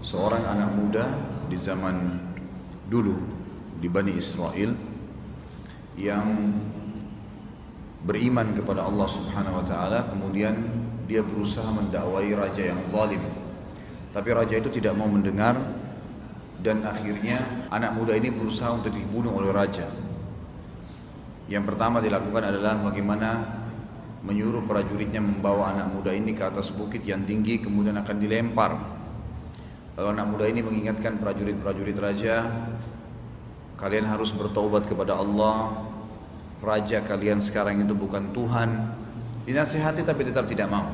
seorang anak muda di zaman dulu di Bani Israel yang beriman kepada Allah Subhanahu wa taala, kemudian dia berusaha mendakwai raja yang zalim. Tapi raja itu tidak mau mendengar dan akhirnya anak muda ini berusaha untuk dibunuh oleh raja. Yang pertama dilakukan adalah bagaimana menyuruh prajuritnya membawa anak muda ini ke atas bukit yang tinggi, kemudian akan dilempar. Lalu anak muda ini mengingatkan prajurit-prajurit raja, kalian harus bertaubat kepada Allah, raja kalian sekarang itu bukan Tuhan. Dinasihati tapi tetap tidak mau.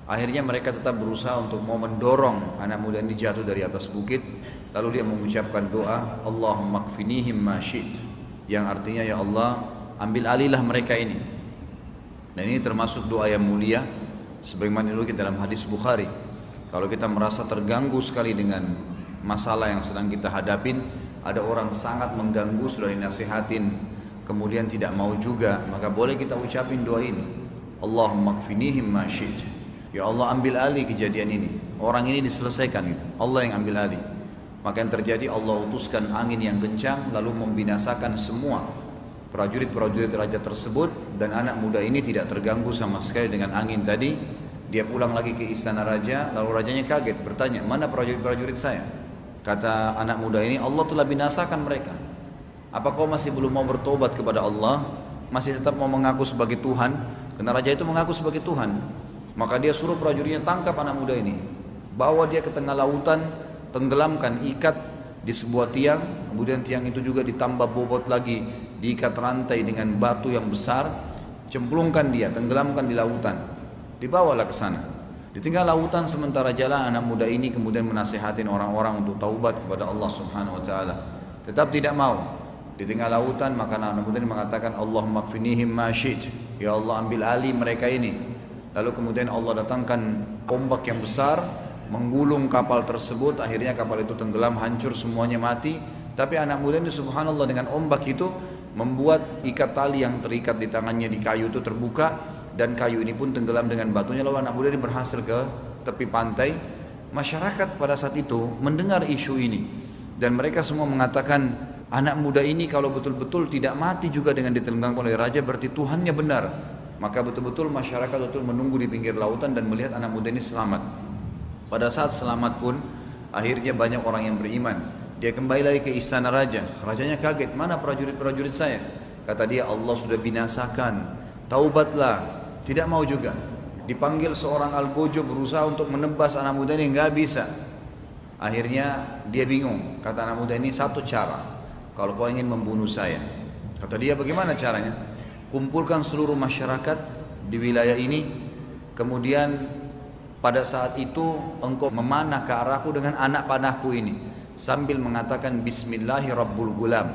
Akhirnya mereka tetap berusaha untuk mau mendorong anak muda ini jatuh dari atas bukit. Lalu dia mengucapkan doa, Allahumma kfinihim ma syi'ta, yang artinya, ya Allah, ambil alihlah mereka ini. Dan ini termasuk doa yang mulia, sebagaimana dulu dalam hadis Bukhari. Kalau kita merasa terganggu sekali dengan masalah yang sedang kita hadapin, ada orang sangat mengganggu, sudah dinasihatin, kemudian tidak mau juga, maka boleh kita ucapin doa ini, Allahumma kfinihim ma syi'ta, ya Allah, ambil alih kejadian ini, orang ini diselesaikan itu, Allah yang ambil alih. Maka yang terjadi, Allah utuskan angin yang kencang lalu membinasakan semua prajurit-prajurit raja tersebut, dan anak muda ini tidak terganggu sama sekali dengan angin tadi. Dia pulang lagi ke istana raja, lalu rajanya kaget bertanya, mana prajurit-prajurit saya? Kata anak muda ini, Allah telah binasakan mereka. Apa kau masih belum mau bertobat kepada Allah? Masih tetap mau mengaku sebagai Tuhan? Karena raja itu mengaku sebagai Tuhan. Maka dia suruh prajuritnya tangkap anak muda ini, bawa dia ke tengah lautan, tenggelamkan, ikat di sebuah tiang, kemudian tiang itu juga ditambah bobot lagi, diikat rantai dengan batu yang besar, cemplungkan dia, tenggelamkan di lautan, dibawalah ke sana. Di tengah lautan sementara jalan, anak muda ini kemudian menasihatin orang-orang untuk taubat kepada Allah Subhanahu wa taala. Tetap tidak mau. Di tengah lautan, maka anak muda ini mengatakan, Allahumma kfinihim ma syi'ta, ya Allah, ambil alih mereka ini. Lalu kemudian Allah datangkan ombak yang besar, menggulung kapal tersebut. Akhirnya kapal itu tenggelam, hancur, semuanya mati. Tapi anak muda ini subhanallah dengan ombak itu membuat ikat tali yang terikat di tangannya di kayu itu terbuka, dan kayu ini pun tenggelam dengan batunya. Lalu anak muda ini berhasil ke tepi pantai. Masyarakat pada saat itu mendengar isu ini, dan mereka semua mengatakan, anak muda ini kalau betul-betul tidak mati juga dengan ditenggelamkan oleh raja, berarti Tuhannya benar. Maka betul-betul masyarakat betul menunggu di pinggir lautan dan melihat anak muda ini selamat. Pada saat selamat pun akhirnya banyak orang yang beriman. Dia kembali lagi ke istana raja. Rajanya kaget, mana prajurit-prajurit saya? Kata dia, Allah sudah binasakan, taubatlah. Tidak mau juga. Dipanggil seorang algojo berusaha untuk menebas anak muda ini, nggak bisa. Akhirnya dia bingung. Kata anak muda ini, satu cara, kalau kau ingin membunuh saya. Kata dia, bagaimana caranya? Kumpulkan seluruh masyarakat di wilayah ini, kemudian pada saat itu engkau memanah ke arahku dengan anak panahku ini, sambil mengatakan Bismillahirrabbilgulam,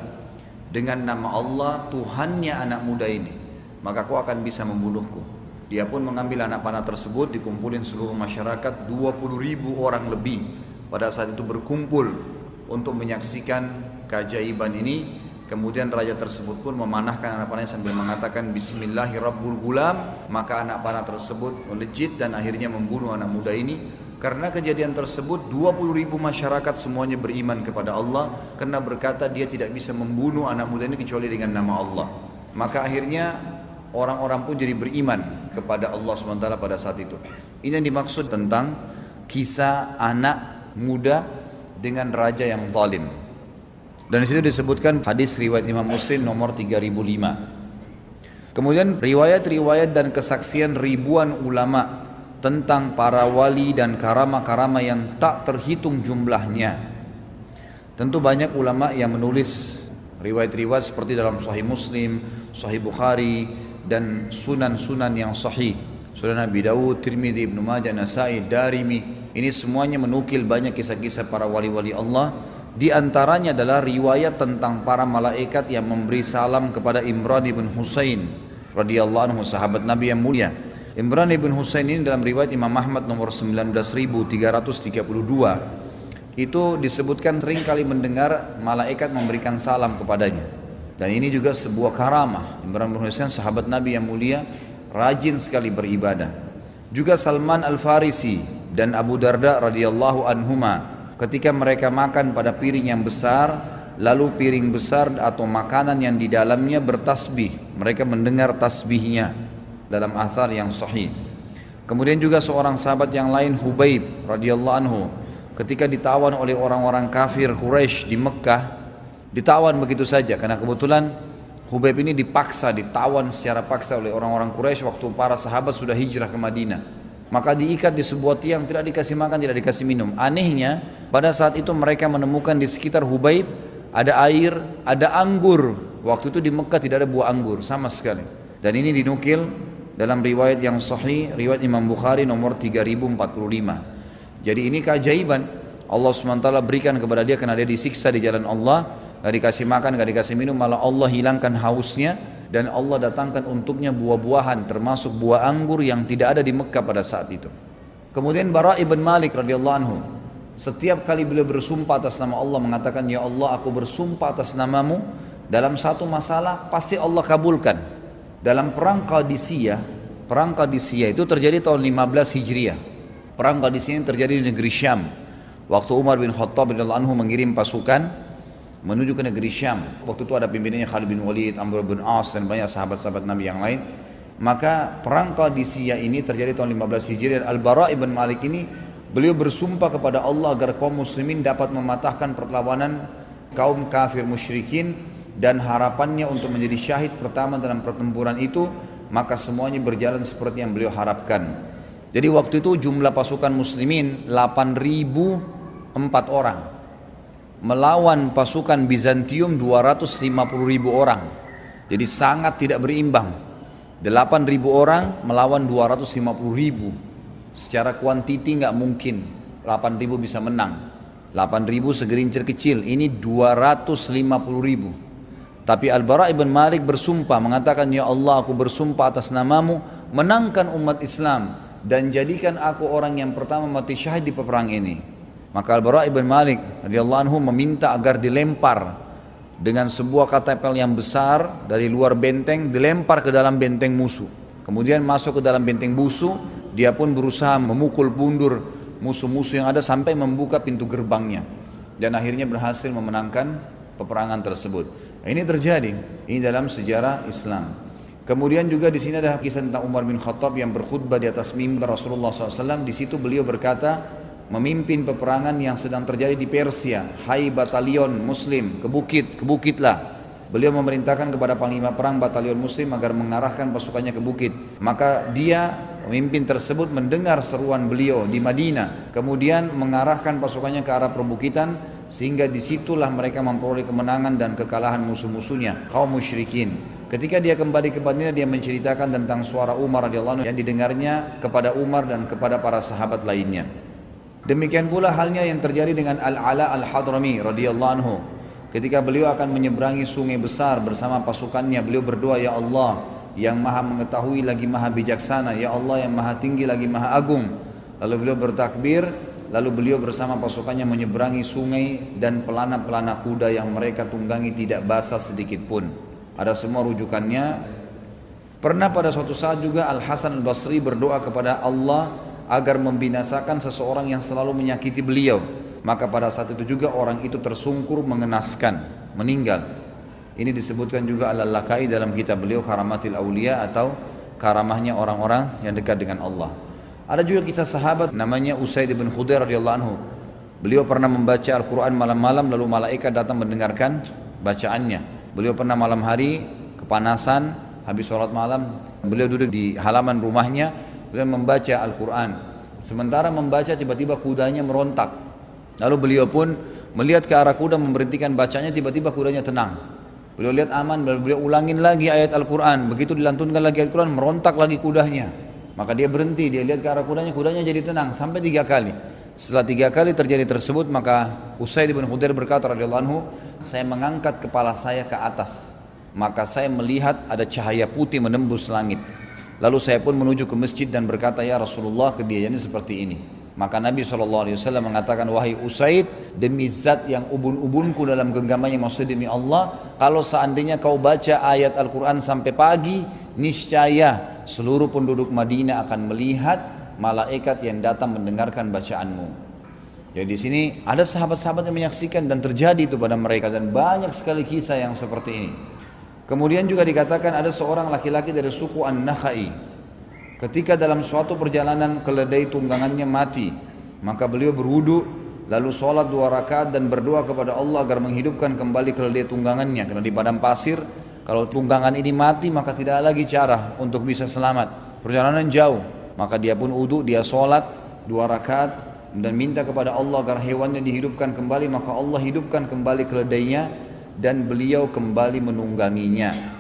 dengan nama Allah Tuhannya anak muda ini, maka kau akan bisa membunuhku. Dia pun mengambil anak panah tersebut, dikumpulin seluruh masyarakat, 20.000 orang lebih pada saat itu berkumpul untuk menyaksikan keajaiban ini. Kemudian raja tersebut pun memanahkan anak panahnya sambil mengatakan Bismillahirrabbilgulam, maka anak panah tersebut melejit dan akhirnya membunuh anak muda ini. Karena kejadian tersebut 20.000 masyarakat semuanya beriman kepada Allah, karena berkata dia tidak bisa membunuh anak muda ini kecuali dengan nama Allah. Maka akhirnya orang-orang pun jadi beriman kepada Allah SWT pada saat itu. Ini yang dimaksud tentang kisah anak muda dengan raja yang zalim. Dan di situ disebutkan hadis riwayat Imam Muslim nomor 3005. Kemudian riwayat-riwayat dan kesaksian ribuan ulama tentang para wali dan karama-karama yang tak terhitung jumlahnya. Tentu banyak ulama yang menulis riwayat-riwayat seperti dalam Sahih Muslim, Sahih Bukhari, dan sunan-sunan yang sahih. Sunan Abi Dawud, Tirmidzi, Ibnu Majah, Nasai, Darimi. Ini semuanya menukil banyak kisah-kisah para wali-wali Allah. Di antaranya adalah riwayat tentang para malaikat yang memberi salam kepada Imran ibn Husain radhiyallahu anhu, sahabat Nabi yang mulia. Imran ibn Husain ini dalam riwayat Imam Ahmad nomor 19.332 itu disebutkan sering kali mendengar malaikat memberikan salam kepadanya. Dan ini juga sebuah karamah. Imran bin Husain sahabat Nabi yang mulia, rajin sekali beribadah. Juga Salman Al-Farisi dan Abu Darda radhiyallahu anhuma ketika mereka makan pada piring yang besar, lalu piring besar atau makanan yang di dalamnya bertasbih, mereka mendengar tasbihnya dalam athar yang sahih. Kemudian juga seorang sahabat yang lain, Hubaib radhiyallahu anhu, ketika ditawan oleh orang-orang kafir Quraisy di Mekah, ditawan begitu saja karena kebetulan Hubaib ini dipaksa, ditawan secara paksa oleh orang-orang Quraisy waktu para sahabat sudah hijrah ke Madinah. Maka diikat di sebuah tiang, tidak dikasih makan, tidak dikasih minum. Anehnya, pada saat itu mereka menemukan di sekitar Hubaib ada air, ada anggur. Waktu itu di Mekah tidak ada buah anggur sama sekali. Dan ini dinukil dalam riwayat yang sahih, riwayat Imam Bukhari nomor 3045. Jadi ini keajaiban Allah SWT berikan kepada dia karena dia disiksa di jalan Allah. Gak dikasih makan, gak dikasih minum, malah Allah hilangkan hausnya dan Allah datangkan untuknya buah-buahan termasuk buah anggur yang tidak ada di Mekah pada saat itu. Kemudian Bara' ibn Malik radhiyallahu anhu, setiap kali beliau bersumpah atas nama Allah mengatakan, ya Allah aku bersumpah atas namamu dalam satu masalah pasti Allah kabulkan. Dalam perang Qadisiyah itu terjadi tahun 15 Hijriah. Perang Qadisiyah ini terjadi di negeri Syam. Waktu Umar bin Khattab radhiyallahu anhu mengirim pasukan menuju ke negeri Syam. Waktu itu ada pimpinannya Khalid bin Walid, Amr bin As dan banyak sahabat-sahabat Nabi yang lain. Maka perang Qadisiyah ini terjadi tahun 15 Hijriah dan Al-Bara' ibn Malik ini beliau bersumpah kepada Allah agar kaum muslimin dapat mematahkan perlawanan kaum kafir musyrikin dan harapannya untuk menjadi syahid pertama dalam pertempuran itu, maka semuanya berjalan seperti yang beliau harapkan. Jadi waktu itu jumlah pasukan muslimin 8.004 orang melawan pasukan Bizantium 250.000 orang. Jadi sangat tidak berimbang. 8.000 orang melawan 250.000. Secara kuantiti nggak mungkin 8.000 bisa menang. 8.000 segerincir kecil, ini 250.000. Tapi Al-Bara' ibn Malik bersumpah mengatakan, ya Allah aku bersumpah atas namamu, menangkan umat Islam dan jadikan aku orang yang pertama mati syahid di peperang ini. Maka Al-Bara' ibn Malik radhiyallahu anhu meminta agar dilempar dengan sebuah katapel yang besar dari luar benteng, dilempar ke dalam benteng musuh. Kemudian masuk ke dalam benteng musuh, dia pun berusaha memukul mundur musuh-musuh yang ada sampai membuka pintu gerbangnya. Dan akhirnya berhasil memenangkan peperangan tersebut. Ini terjadi, ini dalam sejarah Islam. Kemudian juga di sini ada kisah tentang Umar bin Khattab yang berkhutbah di atas mimbar Rasulullah SAW. Di situ beliau berkata, memimpin peperangan yang sedang terjadi di Persia. Hai batalion muslim, ke bukitlah. Beliau memerintahkan kepada panglima perang batalion muslim agar mengarahkan pasukannya ke bukit. Maka dia, pemimpin tersebut, mendengar seruan beliau di Madinah, kemudian mengarahkan pasukannya ke arah perbukitan, sehingga disitulah mereka memperoleh kemenangan dan kekalahan musuh-musuhnya, kaum musyrikin. Ketika dia kembali ke Madinah, dia menceritakan tentang suara Umar radhiyallahu anhu yang didengarnya kepada Umar dan kepada para sahabat lainnya. Demikian pula halnya yang terjadi dengan Al-Ala Al-Hadrami radhiyallahu anhu. Ketika beliau akan menyeberangi sungai besar bersama pasukannya, beliau berdoa, ya Allah yang maha mengetahui lagi maha bijaksana, ya Allah yang maha tinggi lagi maha agung. Lalu beliau bertakbir, lalu beliau bersama pasukannya menyeberangi sungai dan pelana-pelana kuda yang mereka tunggangi tidak basah sedikit pun. Ada semua rujukannya. Pernah pada suatu saat juga Al-Hasan Al-Basri berdoa kepada Allah agar membinasakan seseorang yang selalu menyakiti beliau. Maka pada saat itu juga orang itu tersungkur mengenaskan, meninggal. Ini disebutkan juga Al-Lalakai dalam kitab beliau Karamatil Aulia, atau karamahnya orang-orang yang dekat dengan Allah. Ada juga kisah sahabat namanya Usaid bin Khudair radhiyallahu anhu. Beliau pernah membaca Al-Quran malam-malam, lalu malaikat datang mendengarkan bacaannya. Beliau pernah malam hari kepanasan, habis sholat malam, beliau duduk di halaman rumahnya, beliau membaca Al-Quran. Sementara membaca, tiba-tiba kudanya merontak. Lalu beliau pun melihat ke arah kuda, memberhentikan bacanya, tiba-tiba kudanya tenang. Beliau lihat aman, beliau ulangin lagi ayat Al-Quran. Begitu dilantunkan lagi Al-Quran, merontak lagi kudanya. Maka dia berhenti, dia lihat ke arah kudanya, kudanya jadi tenang sampai 3 kali. Setelah 3 kali terjadi tersebut, maka Usaid bin Khudair berkata radhiyallahu anhu, saya mengangkat kepala saya ke atas, maka saya melihat ada cahaya putih menembus langit. Lalu saya pun menuju ke masjid dan berkata, ya Rasulullah, kejadiannya seperti ini. Maka Nabi SAW mengatakan, wahai Usaid, demi zat yang ubun-ubunku dalam genggamannya, maksudnya demi Allah, kalau seandainya kau baca ayat Al-Quran sampai pagi, niscaya seluruh penduduk Madinah akan melihat malaikat yang datang mendengarkan bacaanmu. Jadi di sini ada sahabat-sahabat yang menyaksikan dan terjadi itu pada mereka, dan banyak sekali kisah yang seperti ini. Kemudian juga dikatakan ada seorang laki-laki dari suku An-Nakhai. Ketika dalam suatu perjalanan keledai tunggangannya mati, maka beliau berwudu lalu sholat 2 rakaat dan berdoa kepada Allah agar menghidupkan kembali keledai tunggangannya, karena di padang pasir kalau tunggangan ini mati maka tidak ada lagi cara untuk bisa selamat, perjalanan jauh. Maka dia pun wudu, dia sholat 2 rakaat dan minta kepada Allah agar hewannya dihidupkan kembali, maka Allah hidupkan kembali keledainya dan beliau kembali menungganginya.